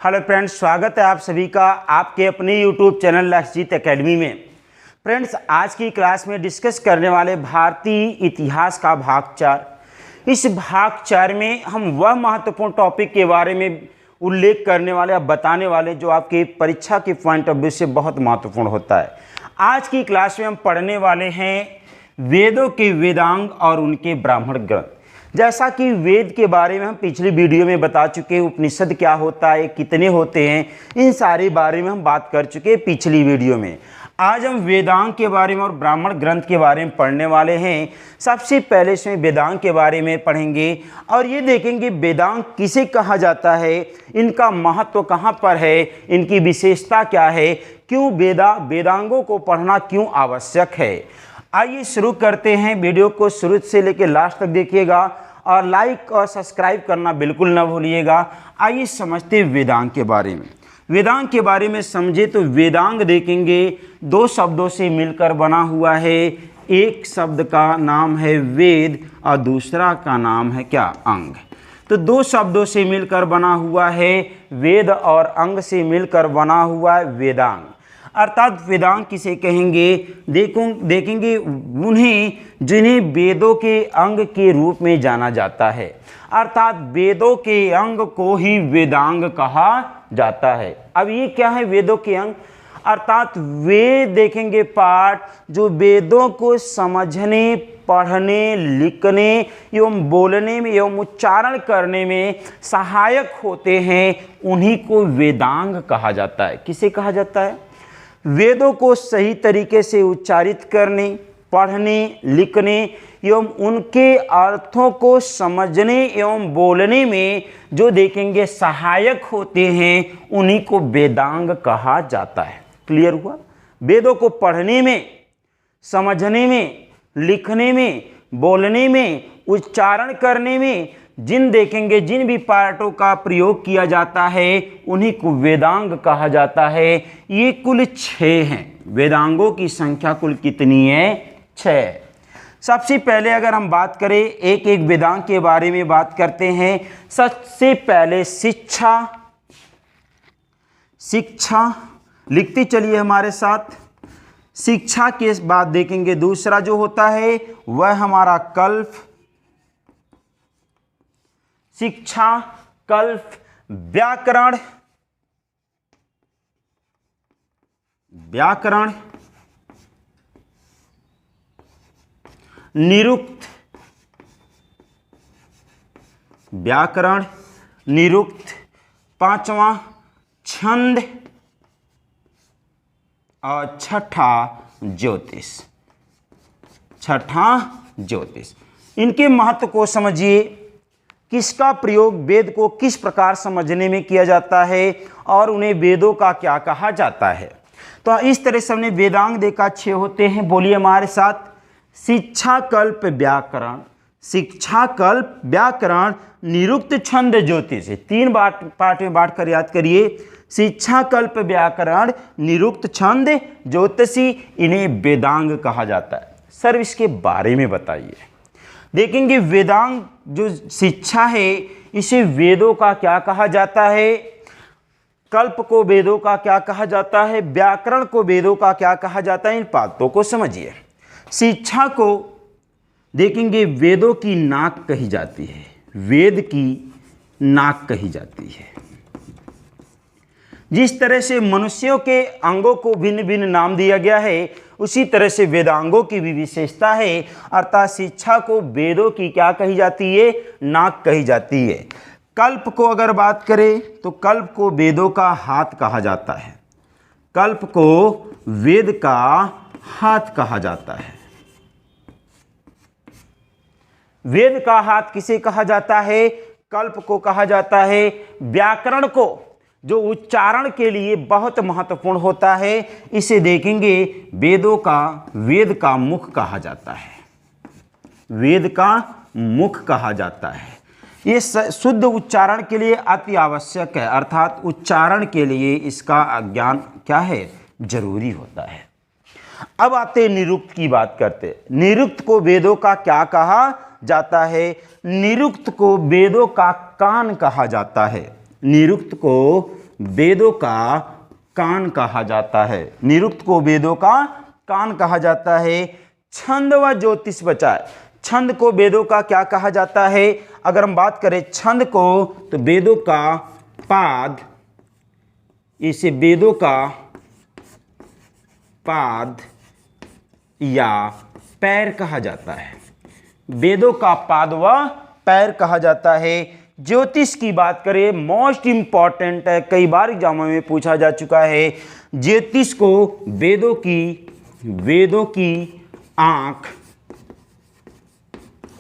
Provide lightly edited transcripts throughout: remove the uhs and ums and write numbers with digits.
Hello friends, स्वागत है आप सभी का आपके अपने यूट्यूब चैनल लक्षजीत एकेडमी में। फ्रेंड्स, आज की क्लास में डिस्कस करने वाले भारतीय इतिहास का भाग 4। इस भाग 4 में हम वह महत्वपूर्ण टॉपिक के बारे में उल्लेख करने वाले, अब बताने वाले, जो आपकी परीक्षा के पॉइंट ऑफ व्यू से बहुत महत्वपूर्ण होता है। आज की क्लास में हम पढ़ने वाले हैं वेदों के वेदांग और उनके ब्राह्मण ग्रंथ। जैसा कि वेद के बारे में हम पिछली वीडियो में बता चुके हैं, उपनिषद क्या होता है, कितने होते हैं, इन सारे बारे में हम बात कर चुके हैं पिछली वीडियो में। आज हम वेदांग के बारे में और ब्राह्मण ग्रंथ के बारे में पढ़ने वाले हैं। सबसे पहले इसमें वेदांग के बारे में पढ़ेंगे और ये देखेंगे वेदांग किसे कहा जाता है, इनका महत्व कहाँ पर है, इनकी विशेषता क्या है, क्यों वेदांगों को पढ़ना क्यों आवश्यक है। आइए शुरू करते हैं। वीडियो को शुरू से लेकर लास्ट तक देखिएगा और लाइक और सब्सक्राइब करना बिल्कुल ना भूलिएगा। आइए समझते हैं वेदांग के बारे में। वेदांग के बारे में समझे तो वेदांग देखेंगे दो शब्दों से मिलकर बना हुआ है। एक शब्द का नाम है वेद और दूसरा का नाम है क्या, अंग। तो दो शब्दों से मिलकर बना हुआ है, वेद और अंग से मिलकर बना हुआ है वेदांग। अर्थात वेदांग किसे कहेंगे, देखेंगे उन्हें जिन्हें वेदों के अंग के रूप में जाना जाता है। अर्थात वेदों के अंग को ही वेदांग कहा जाता है। अब ये क्या है वेदों के अंग, अर्थात वे देखेंगे पाठ जो वेदों को समझने, पढ़ने, लिखने एवं बोलने में एवं उच्चारण करने में सहायक होते हैं, उन्हीं को वेदांग कहा जाता है। किसे कहा जाता है? वेदों को सही तरीके से उच्चारित करने, पढ़ने, लिखने एवं उनके अर्थों को समझने एवं बोलने में जो देखेंगे सहायक होते हैं, उन्हीं को वेदांग कहा जाता है। क्लियर हुआ? वेदों को पढ़ने में, समझने में, लिखने में, बोलने में, उच्चारण करने में जिन भी पार्टों का प्रयोग किया जाता है, उन्हीं को वेदांग कहा जाता है। ये कुल 6 हैं। वेदांगों की संख्या कुल कितनी है? 6। सबसे पहले अगर हम बात करें एक एक वेदांग के बारे में बात करते हैं। सबसे पहले शिक्षा लिखते चलिए हमारे साथ। शिक्षा के बाद देखेंगे दूसरा जो होता है वह हमारा कल्प। शिक्षा, कल्प, व्याकरण, निरुक्त, पांचवा छंद और छठा ज्योतिष। इनके महत्व को समझिए। किसका प्रयोग वेद को किस प्रकार समझने में किया जाता है और उन्हें वेदों का क्या कहा जाता है। तो इस तरह से हमने वेदांग देखा 6 होते हैं। बोलिए हमारे साथ। शिक्षा, कल्प, व्याकरण, निरुक्त, छंद, ज्योतिष। 3 पार्ट में बांट कर याद करिए। शिक्षा, कल्प, व्याकरण, निरुक्त, छंद, ज्योतिषी, इन्हें वेदांग कहा जाता है। सर इसके बारे में बताइए। देखेंगे वेदांग जो शिक्षा है, इसे वेदों का क्या कहा जाता है, कल्प को वेदों का क्या कहा जाता है, व्याकरण को वेदों का क्या कहा जाता है, इन बातों को समझिए। शिक्षा को देखेंगे वेदों की नाक कही जाती है, वेद की नाक कही जाती है। जिस तरह से मनुष्यों के अंगों को भिन्न भिन्न नाम दिया गया है, उसी तरह से वेदांगों की भी विशेषता है। अर्थात शिक्षा को वेदों की क्या कही जाती है, नाक कही जाती है। कल्प को अगर बात करें तो कल्प को वेदों का हाथ कहा जाता है। कल्प को वेद का हाथ कहा जाता है। वेद का हाथ किसे कहा जाता है? कल्प को कहा जाता है। व्याकरण को जो उच्चारण के लिए बहुत महत्वपूर्ण होता है, इसे देखेंगे वेद का मुख कहा जाता है। वेद का मुख कहा जाता है। ये शुद्ध उच्चारण के लिए अति आवश्यक है। अर्थात उच्चारण के लिए इसका ज्ञान क्या है, जरूरी होता है। अब आते निरुक्त की बात करते। निरुक्त को वेदों का क्या कहा जाता है? निरुक्त को वेदों का कान कहा जाता है। निरुक्त को वेदों का कान कहा जाता है। निरुक्त को वेदों का कान कहा जाता है। छंद व ज्योतिष बचा है। छंद को वेदों का क्या कहा जाता है? अगर हम बात करें छंद को तो वेदों का पाद, इसे वेदों का पाद या पैर कहा जाता है। वेदों का पाद व पैर कहा जाता है। ज्योतिष की बात करें, मोस्ट इंपॉर्टेंट है, कई बार एग्जामों में पूछा जा चुका है। ज्योतिष को वेदों की आंख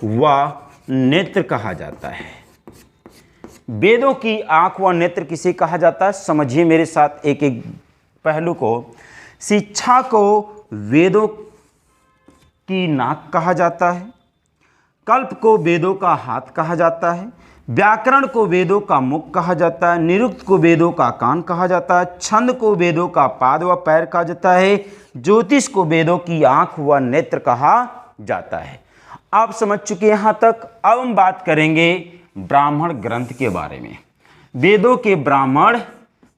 व नेत्र कहा जाता है। वेदों की आंख व नेत्र किसे कहा जाता है? समझिए मेरे साथ एक एक पहलू को। शिक्षा को वेदों की नाक कहा जाता है। कल्प को वेदों का हाथ कहा जाता है। व्याकरण को वेदों का मुख कहा जाता है। निरुक्त को वेदों का कान कहा जाता है। छंद को वेदों का पाद व पैर कहा जाता है। ज्योतिष को वेदों की आंख व नेत्र कहा जाता है। आप समझ चुके यहाँ तक। अब हम बात करेंगे ब्राह्मण ग्रंथ के बारे में। वेदों के ब्राह्मण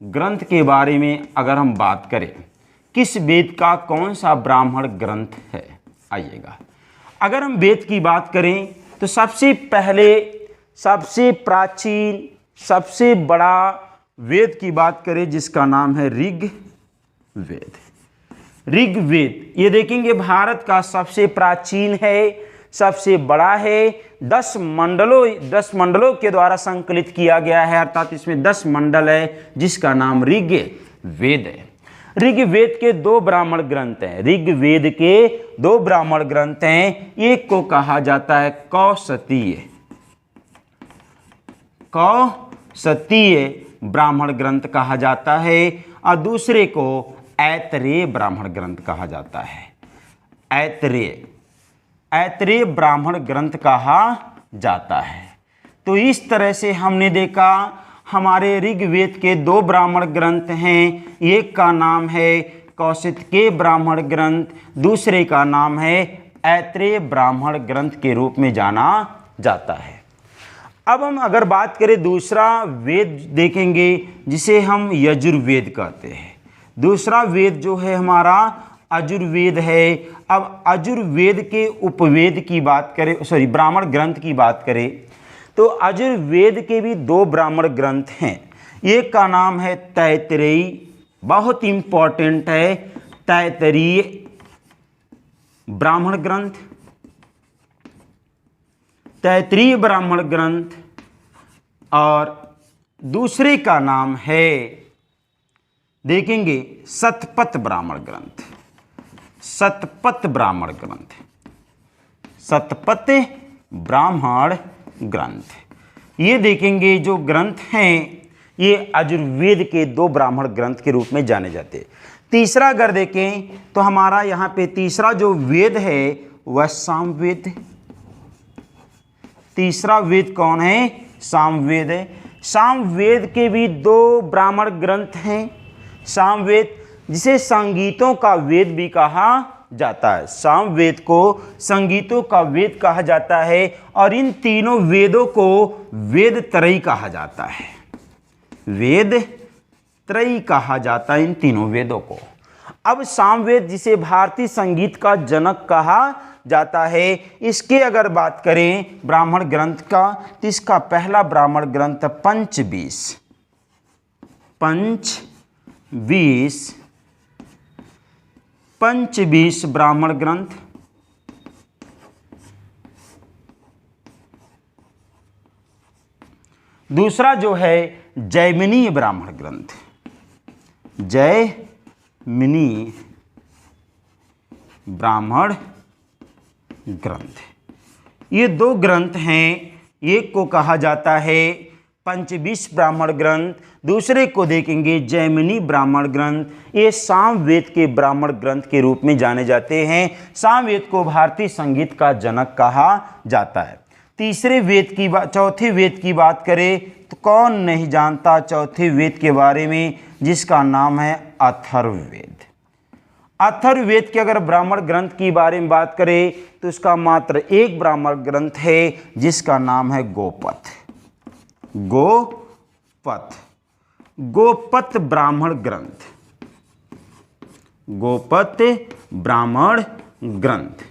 ग्रंथ के बारे में अगर हम बात करें, किस वेद का कौन सा ब्राह्मण ग्रंथ है? आइएगा, अगर हम वेद की बात करें तो सबसे पहले, सबसे प्राचीन, सबसे बड़ा वेद की बात करें जिसका नाम है ऋग्वेद। ऋग्वेद ये देखेंगे भारत का सबसे प्राचीन है, सबसे बड़ा है। 10 मंडलों के द्वारा संकलित किया गया है, अर्थात इसमें 10 मंडल है जिसका नाम ऋग्वेद है। ऋग्वेद के 2 ब्राह्मण ग्रंथ हैं। ऋग्वेद के 2 ब्राह्मण ग्रंथ हैं। एक को कहा जाता है कौसतीय ब्राह्मण ग्रंथ कहा जाता है और दूसरे को ऐतरेय ब्राह्मण ग्रंथ कहा जाता है। ऐतरेय ब्राह्मण ग्रंथ कहा जाता है। तो इस तरह से हमने देखा हमारे ऋग्वेद के 2 ब्राह्मण ग्रंथ हैं। एक का नाम है कौशितकेय ब्राह्मण ग्रंथ, दूसरे का नाम है ऐतरेय ब्राह्मण ग्रंथ के रूप में जाना जाता है। अब हम अगर बात करें दूसरा वेद देखेंगे जिसे हम यजुर्वेद कहते हैं। दूसरा वेद जो है हमारा अजुर्वेद है। अब अजुर्वेद के उपवेद की बात करें, ब्राह्मण ग्रंथ की बात करें तो अजुर्वेद के भी 2 ब्राह्मण ग्रंथ हैं। एक का नाम है तैत्तिरीय, बहुत इंपॉर्टेंट है, तैत्तिरीय ब्राह्मण ग्रंथ, तैत्तिरीय ब्राह्मण ग्रंथ। और दूसरे का नाम है देखेंगे शतपथ ब्राह्मण ग्रंथ। शतपथ ब्राह्मण ग्रंथ, शतपथ ब्राह्मण ग्रंथ। ये देखेंगे जो ग्रंथ हैं ये अजुर्वेद के 2 ब्राह्मण ग्रंथ के रूप में जाने जाते हैं। तीसरा अगर देखें तो हमारा यहाँ पे तीसरा जो वेद है वह सामवेद। तीसरा वेद कौन है? सामवेद है। सामवेद के भी 2 ब्राह्मण ग्रंथ हैं। सामवेद जिसे संगीतों का वेद भी कहा जाता है। सामवेद को संगीतों का वेद कहा जाता है और इन तीनों वेदों को वेद त्रयी कहा जाता है। वेद त्रयी कहा जाता है इन तीनों वेदों को। अब सामवेद जिसे भारतीय संगीत का जनक कहा जाता है, इसके अगर बात करें ब्राह्मण ग्रंथ का तो इसका पहला ब्राह्मण ग्रंथ पंचबीस ब्राह्मण ग्रंथ। दूसरा जो है जैमिनीय ब्राह्मण ग्रंथ, जैमिनीय ब्राह्मण ग्रंथ। ये 2 ग्रंथ हैं। एक को कहा जाता है पंचबीस ब्राह्मण ग्रंथ, दूसरे को देखेंगे जैमिनी ब्राह्मण ग्रंथ। ये सामवेद के ब्राह्मण ग्रंथ के रूप में जाने जाते हैं। सामवेद को भारतीय संगीत का जनक कहा जाता है। चौथे वेद की बात करें तो कौन नहीं जानता चौथे वेद के बारे में, जिसका नाम है अथर्ववेद। अथर्ववेद के अगर ब्राह्मण ग्रंथ की बारे में बात करें तो उसका मात्र एक ब्राह्मण ग्रंथ है जिसका नाम है गोपथ। गोपत ब्राह्मण ग्रंथ, गोपत ब्राह्मण ग्रंथ,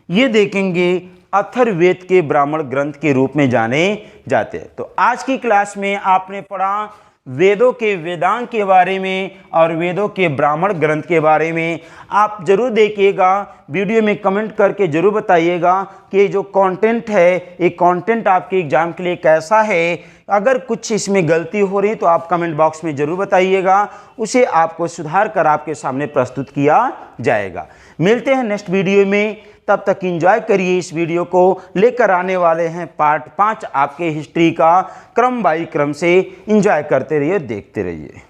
ये देखेंगे अथर्ववेद के ब्राह्मण ग्रंथ के रूप में जाने जाते हैं। तो आज की क्लास में आपने पढ़ा वेदों के वेदांग के बारे में और वेदों के ब्राह्मण ग्रंथ के बारे में। आप जरूर देखिएगा, वीडियो में कमेंट करके जरूर बताइएगा कि ये जो कंटेंट है ये कंटेंट आपके एग्जाम के लिए कैसा है। अगर कुछ इसमें गलती हो रही तो आप कमेंट बॉक्स में जरूर बताइएगा, उसे आपको सुधार कर आपके सामने प्रस्तुत किया जाएगा। मिलते हैं नेक्स्ट वीडियो में, तब तक एंजॉय करिए इस वीडियो को। लेकर आने वाले हैं पार्ट 5 आपके हिस्ट्री का, क्रम बाई क्रम से। एंजॉय करते रहिए, देखते रहिए।